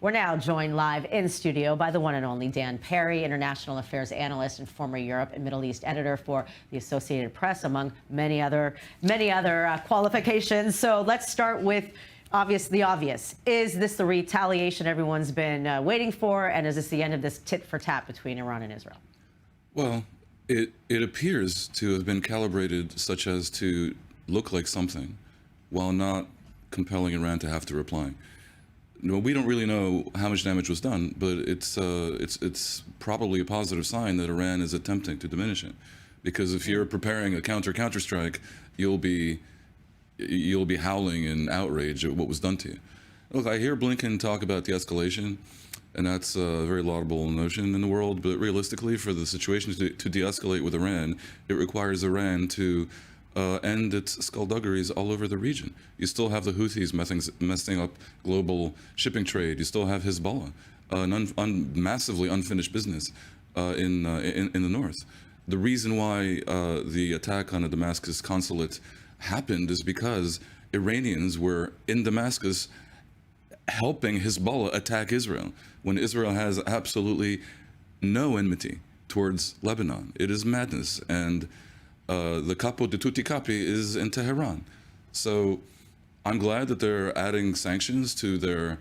We're now joined live in studio by the one and only Dan Perry, international affairs analyst and former Europe and Middle East editor for the Associated Press, among many other qualifications. So let's start with the obvious. Is this the retaliation everyone's been waiting for, and is this the end of this tit for tat between Iran and Israel? Well, it appears to have been calibrated such as to look like something, while not compelling Iran to have to reply. No, we don't really know how much damage was done, but it's probably a positive sign that Iran is attempting to diminish it, because if you're preparing a counter strike, you'll be howling in outrage at what was done to you. Look, I hear Blinken talk about de-escalation, and that's a very laudable notion in the world. But realistically, for the situation to de-escalate with Iran, it requires Iran to end its skullduggeries all over the region. You still have the Houthis messing up global shipping trade. You still have Hezbollah, an massively unfinished business in the north. The reason why the attack on the Damascus consulate happened is because Iranians were in Damascus helping Hezbollah attack Israel, when Israel has absolutely no enmity towards Lebanon. It is madness, and the capo di tutti capi is in Tehran. So I'm glad that they're adding sanctions to their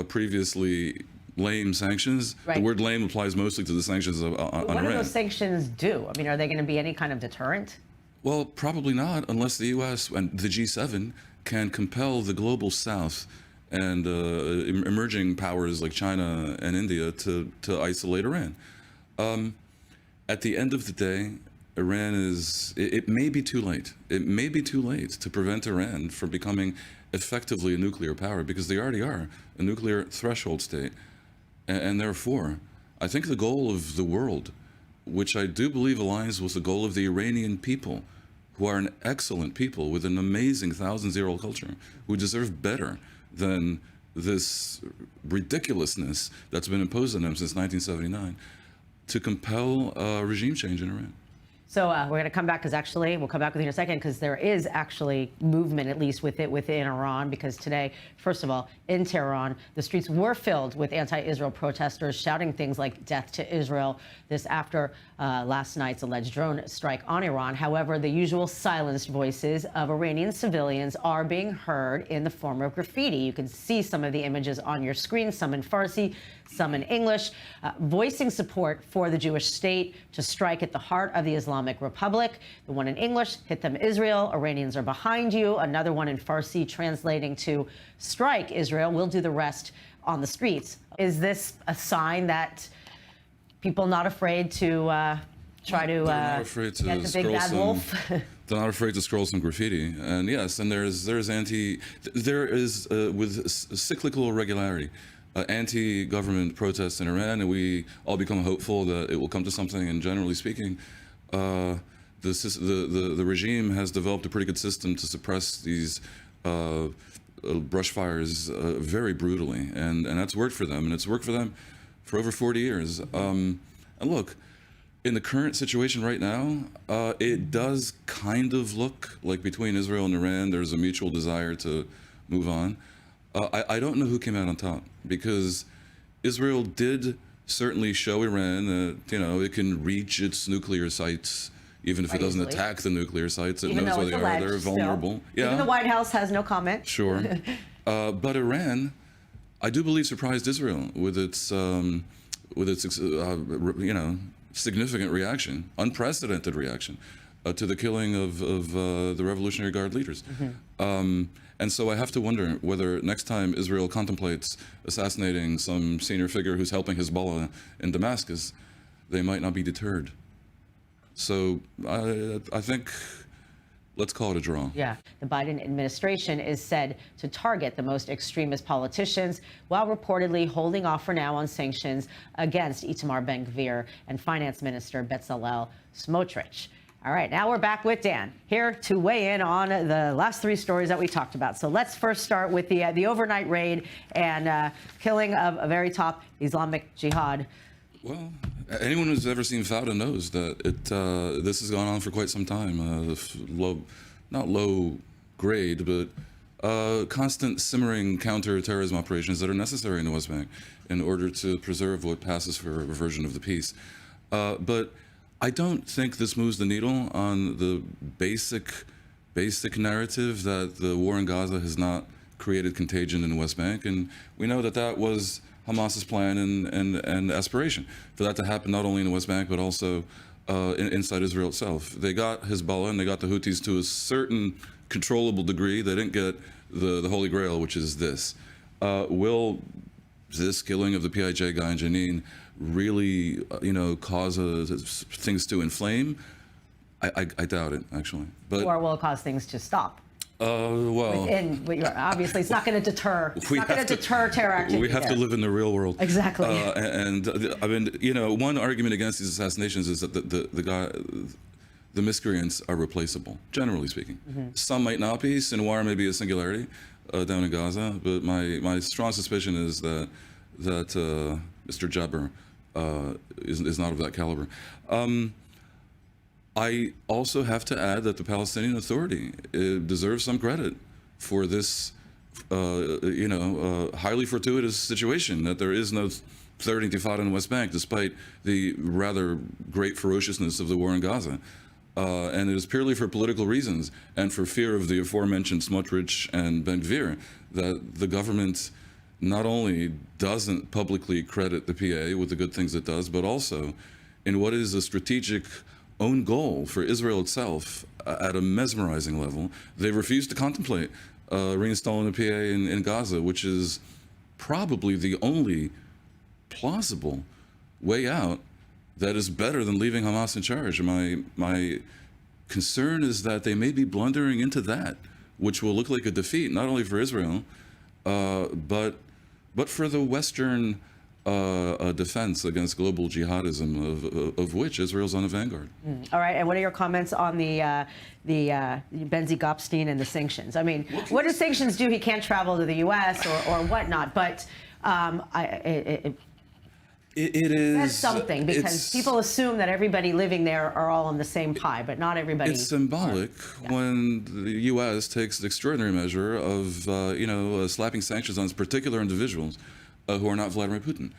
previously lame sanctions. Right. The word lame applies mostly to the sanctions on Iran. What do those sanctions do? I mean, are they going to be any kind of deterrent? Well, probably not, unless the U.S. and the G7 can compel the global South and emerging powers like China and India to isolate Iran. At the end of the day, Iran it may be too late. It may be too late to prevent Iran from becoming effectively a nuclear power, because they already are a nuclear threshold state. And therefore, I think the goal of the world, which I do believe aligns with the goal of the Iranian people, who are an excellent people with an amazing thousands-year-old culture, who deserve better than this ridiculousness that's been imposed on them since 1979, to compel a regime change in Iran. So we're going to come back, because actually, we'll come back with you in a second, because there is actually movement, at least within Iran, because today, first of all, in Tehran, the streets were filled with anti-Israel protesters shouting things like "death to Israel." This after last night's alleged drone strike on Iran. However, the usual silenced voices of Iranian civilians are being heard in the form of graffiti. You can see some of the images on your screen, some in Farsi, some in English, voicing support for the Jewish state to strike at the heart of the Islamic Republic. The one in English, "Hit them, Israel. Iranians are behind you." Another one in Farsi translating to "Strike, Israel. We'll do the rest on the streets." Is this a sign that people not afraid to try to get the big bad wolf? They're not afraid to scroll some graffiti. And yes, and there is with cyclical regularity, anti-government protests in Iran, and we all become hopeful that it will come to something. And generally speaking, the regime has developed a pretty good system to suppress these brush fires very brutally, and that's worked for them, and it's worked for them for over 40 years. And look, in the current situation right now, it does kind of look like between Israel and Iran, there's a mutual desire to move on. I don't know who came out on top, because Israel did certainly show Iran that, it can reach its nuclear sites, even if it doesn't attack the nuclear sites. It knows where they are. They're vulnerable. Yeah. Even the White House has no comment. Sure. But Iran, I do believe, surprised Israel with its significant reaction, unprecedented reaction to the killing of the Revolutionary Guard leaders. Mm-hmm. And so I have to wonder whether next time Israel contemplates assassinating some senior figure who's helping Hezbollah in Damascus, they might not be deterred. So I think, let's call it a draw. Yeah. The Biden administration is said to target the most extremist politicians, while reportedly holding off for now on sanctions against Itamar Ben-Gvir and Finance Minister Bezalel Smotrich. All right, now we're back with Dan, here to weigh in on the last three stories that we talked about. So let's first start with the overnight raid and killing of a very top Islamic Jihad. Well, anyone who's ever seen Fauda knows that this has gone on for quite some time. Not low grade, but constant simmering counter-terrorism operations that are necessary in the West Bank in order to preserve what passes for a version of the peace. But I don't think this moves the needle on the basic narrative that the war in Gaza has not created contagion in the West Bank, and we know that that was Hamas's plan and aspiration for that to happen not only in the West Bank but also inside Israel itself. They got Hezbollah and they got the Houthis to a certain controllable degree. They didn't get the Holy Grail, which is this. Will this killing of the PIJ guy in Jenin really, cause things to inflame? I doubt it, actually. But Or will it cause things to stop? Well, Obviously, it's not going to deter. It's not going to deter terror activity. We have to live in the real world. Exactly. I mean, one argument against these assassinations is that the miscreants are replaceable, generally speaking. Some might not be. Sinwar may be a singularity down in Gaza, but my strong suspicion is that Mr. Jabber is not of that caliber. I also have to add that the Palestinian Authority deserves some credit for this, highly fortuitous situation, that there is no third intifada in the West Bank, despite the rather great ferociousness of the war in Gaza. And it is purely for political reasons and for fear of the aforementioned Smotrich and Ben Gvir that the government not only doesn't publicly credit the PA with the good things it does, but also in what is a strategic own goal for Israel itself at a mesmerizing level, they refuse to contemplate reinstalling the PA in Gaza, which is probably the only plausible way out that is better than leaving Hamas in charge. My concern is that they may be blundering into that, which will look like a defeat, not only for Israel, but for the Western defense against global jihadism, of which Israel's on the vanguard. All right, and what are your comments on the Benzi Gopstein and the sanctions? I mean, what do sanctions do? He can't travel to the U.S. or whatnot, but it is that's something, because people assume that everybody living there are all on the same pie, but not everybody. It's symbolic when the U.S. takes the extraordinary measure of slapping sanctions on particular individuals who are not Vladimir Putin.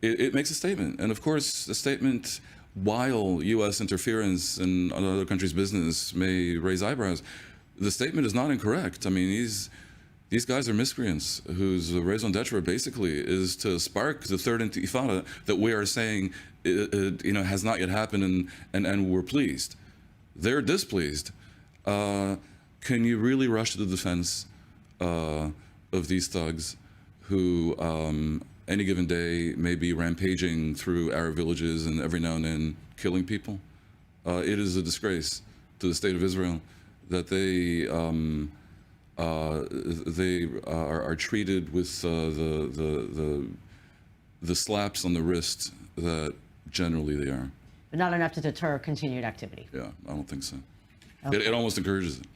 It makes a statement, and of course, the statement, while U.S. interference in another country's business may raise eyebrows, the statement is not incorrect. I mean, these guys are miscreants whose raison d'etre basically is to spark the third intifada that we are saying has not yet happened, and we're pleased. They're displeased. Can you really rush to the defense of these thugs who any given day may be rampaging through Arab villages and every now and then killing people? It is a disgrace to the state of Israel that they are treated with the slaps on the wrist that generally they are. But not enough to deter continued activity. Yeah, I don't think so. Okay. It almost encourages it.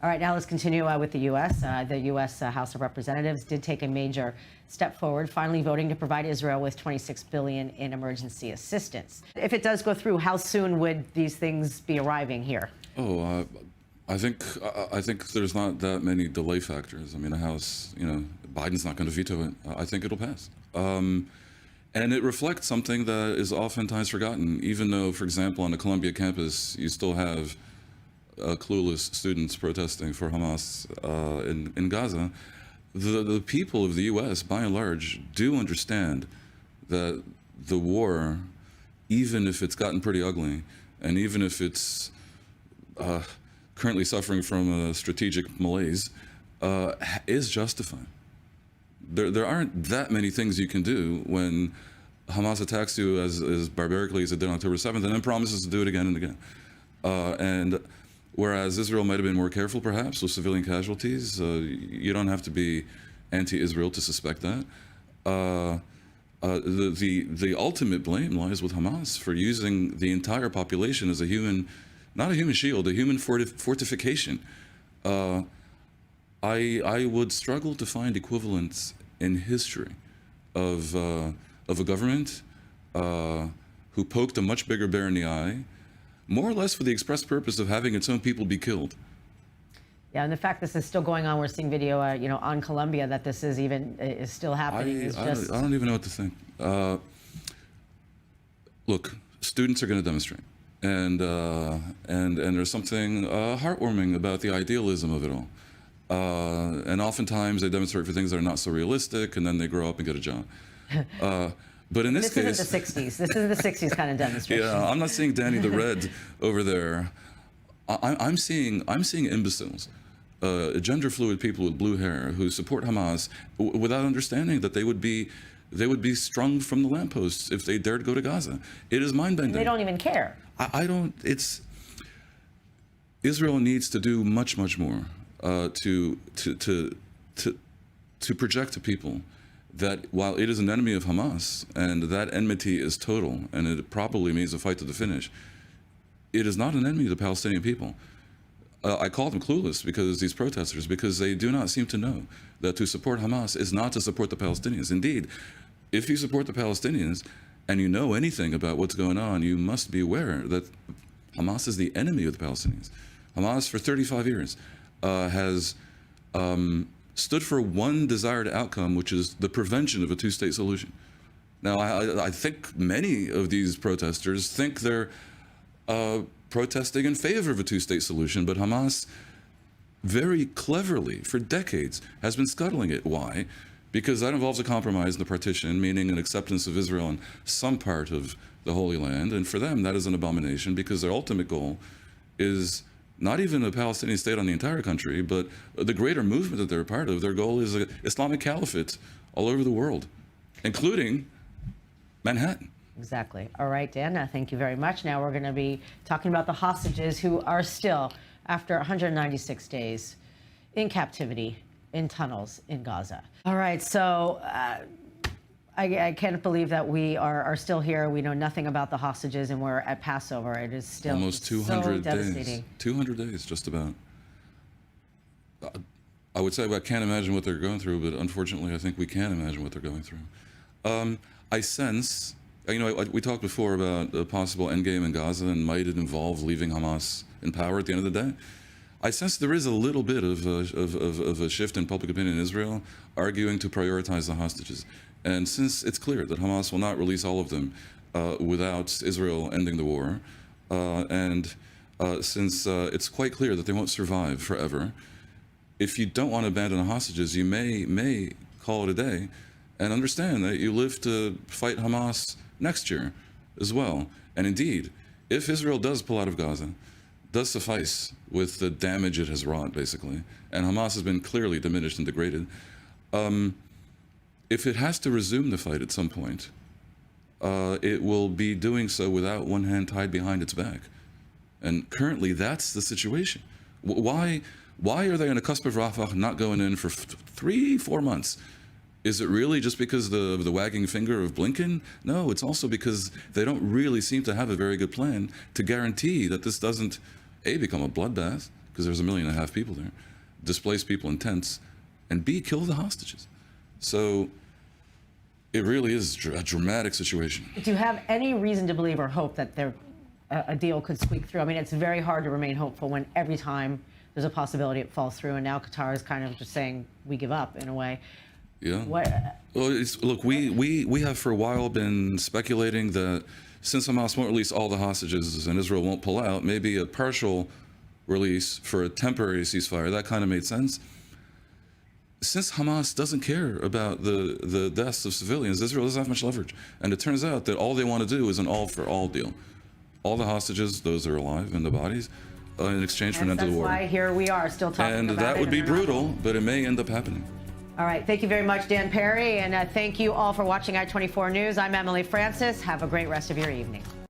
All right, now let's continue with the U.S. The U.S. House of Representatives did take a major step forward, finally voting to provide Israel with $26 billion in emergency assistance. If it does go through, how soon would these things be arriving here? Oh, I think there's not that many delay factors. I mean, the House, Biden's not going to veto it. I think it'll pass. And it reflects something that is oftentimes forgotten, even though, for example, on the Columbia campus, you still have clueless students protesting for Hamas in Gaza. The people of the U.S., by and large, do understand that the war, even if it's gotten pretty ugly, and even if it's currently suffering from a strategic malaise, is justified. There aren't that many things you can do when Hamas attacks you as barbarically as it did on October 7th, and then promises to do it again and again. And whereas Israel might have been more careful, perhaps, with civilian casualties, you don't have to be anti-Israel to suspect that. The ultimate blame lies with Hamas for using the entire population as a human, not a human shield, a human fortification. I would struggle to find equivalents in history of a government who poked a much bigger bear in the eye, more or less for the express purpose of having its own people be killed. Yeah, and the fact this is still going on, we're seeing video, on Colombia, that this is still happening. I don't even know what to think. Look, students are going to demonstrate, and there's something heartwarming about the idealism of it all. And oftentimes they demonstrate for things that are not so realistic, and then they grow up and get a job. But in this case, isn't the 60s. This is the 60s kind of demonstration. Yeah, I'm not seeing Danny the Red over there. I'm seeing imbeciles, gender fluid people with blue hair who support Hamas without understanding that they would be strung from the lampposts if they dared go to Gaza. It is mind-bending. They don't even care. I don't. Israel needs to do much more to project to people that while it is an enemy of Hamas and that enmity is total and it probably means a fight to the finish, it is not an enemy of the Palestinian people. I call them clueless because they do not seem to know that to support Hamas is not to support the Palestinians. Indeed, if you support the Palestinians and you know anything about what's going on, you must be aware that Hamas is the enemy of the Palestinians. Hamas, for 35 years, has stood for one desired outcome, which is the prevention of a two-state solution. Now, I think many of these protesters think they're protesting in favor of a two-state solution, but Hamas very cleverly, for decades, has been scuttling it. Why? Because that involves a compromise in the partition, meaning an acceptance of Israel in some part of the Holy Land. And for them, that is an abomination because their ultimate goal is not even a Palestinian state on the entire country, but the greater movement that they're a part of. Their goal is an Islamic caliphate all over the world, including Manhattan. Exactly. All right, Dan, thank you very much. Now we're going to be talking about the hostages who are still, after 196 days, in captivity in tunnels in Gaza. All right, so I can't believe that we are still here. We know nothing about the hostages, and we're at Passover. It is still almost 200 so devastating. days. 200 days, just about. I would say I can't imagine what they're going through, but unfortunately, I think we can imagine what they're going through. I sense, we talked before about a possible endgame in Gaza, and might it involve leaving Hamas in power at the end of the day? I sense there is a little bit of a shift in public opinion in Israel, arguing to prioritize the hostages. And since it's clear that Hamas will not release all of them without Israel ending the war, and since it's quite clear that they won't survive forever, if you don't want to abandon the hostages, you may call it a day and understand that you live to fight Hamas next year as well. And indeed, if Israel does pull out of Gaza, does suffice with the damage it has wrought, basically, and Hamas has been clearly diminished and degraded, if it has to resume the fight at some point, it will be doing so without one hand tied behind its back. And currently, that's the situation. Why are they on the cusp of Rafah not going in for 3-4 months? Is it really just because of the wagging finger of Blinken? No, it's also because they don't really seem to have a very good plan to guarantee that this doesn't, A, become a bloodbath, because there's 1.5 million people there, displace people in tents, and B, kill the hostages. So it really is a dramatic situation. Do you have any reason to believe or hope that a deal could squeak through? I mean, it's very hard to remain hopeful when every time there's a possibility it falls through, and now Qatar is kind of just saying we give up in a way. Yeah. Well, look, we have for a while been speculating that since Hamas won't release all the hostages and Israel won't pull out, maybe a partial release for a temporary ceasefire, that kind of made sense. Since Hamas doesn't care about the deaths of civilians, Israel doesn't have much leverage. And it turns out that all they want to do is an all-for-all deal. All the hostages, those that are alive, and the bodies, in exchange for an end to the war. That's why here we are still talking about it. And that would be brutal, but it may end up happening. All right. Thank you very much, Dan Perry. And thank you all for watching I24 News. I'm Emily Francis. Have a great rest of your evening.